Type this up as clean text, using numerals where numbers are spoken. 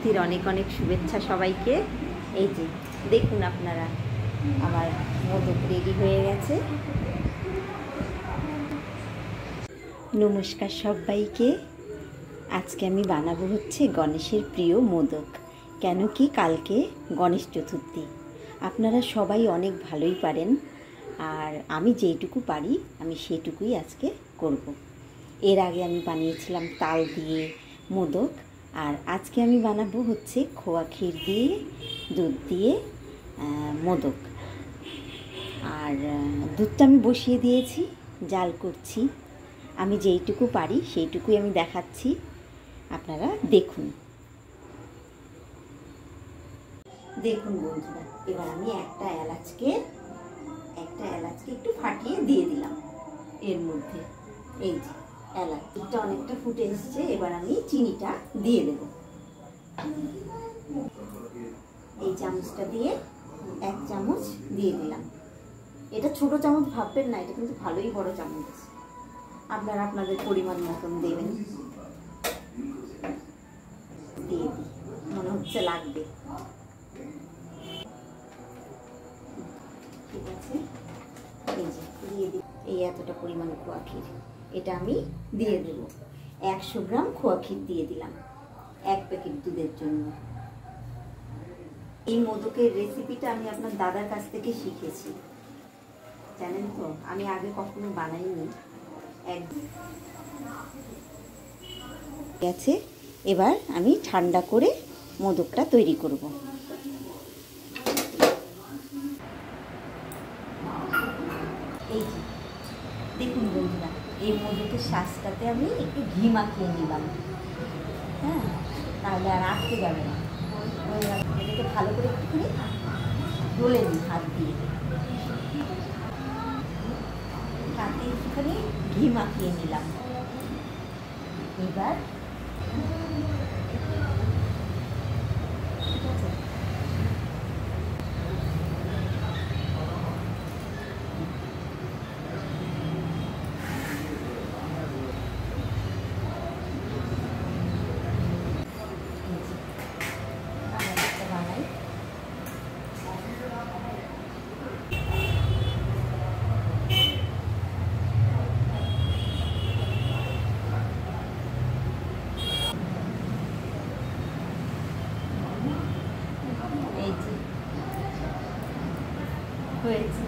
চতুর্থীর অনেক অনেক শুভেচ্ছা সবাইকে। এই যে দেখুন আপনারা, আমার মোদক রেডি হয়ে গেছে। নমস্কার সবাইকে। আজকে আমি বানাবো হচ্ছে গণেশের প্রিয় মোদক। কেন কি কালকে গণেশ চতুর্থী। আপনারা সবাই অনেক ভালোই পারেন, আর আমি যেইটুকু পারি আমি সেটুকুই আজকে করব। এর আগে আমি বানিয়েছিলাম তাল দিয়ে মোদক, আর আজকে আমি বানাবো হচ্ছে খোয়া ক্ষীর দিয়ে দুধ দিয়ে মোদক। আর দুধটা আমি বসিয়ে দিয়েছি, জাল করছি। আমি যেইটুকু পারি সেইটুকুই আমি দেখাচ্ছি, আপনারা দেখুন। দেখুন বন্ধুরা, এবার আমি একটা এলাচকে একটু ফাটিয়ে দিয়ে দিলাম এর মধ্যে। এই যে এলাচটা অনেকটা ফুটে এসছে, এবার আমি চিনিটা দিয়ে দেব। এই চামচটা দিয়ে 1 চামচ দিয়ে দিলাম। এটা ছোট চামচ ভাববেন না, এটা কিন্তু ভালোই বড় চামচ। আপনারা আপনাদের পরিমাণ মতন দেবেন। দিয়ে দিই, মনে হচ্ছে লাগবে। ঠিক আছে, এই যে দিয়ে দিই। এই এতটা পরিমাণ খোয়া ক্ষীর, এটা আমি দিয়ে দেব। 100 গ্রাম খোয়া ক্ষীর দিয়ে দিলাম 1 প্যাকেট দুধের জন্য। এই মোদকের রেসিপিটা আমি আপনার দাদার কাছ থেকে শিখেছি, জানেন তো। আমি আগে কখনো বানাইনি। আছে, এবার আমি ঠান্ডা করে মোদকটা তৈরি করব। এই যে দেখুন বন্ধুরা, এই মোদকের শাঁসটাতে আমি একটু ঘি মাখিয়ে নিলাম। হ্যাঁ, তাহলে আর আটকে যাবে না। এটাকে ভালো করে একটুখানি ডলে নিই হাত দিয়ে। হাতে একটুখানি ঘি মাখিয়ে নিলাম। এবার হয়েছে।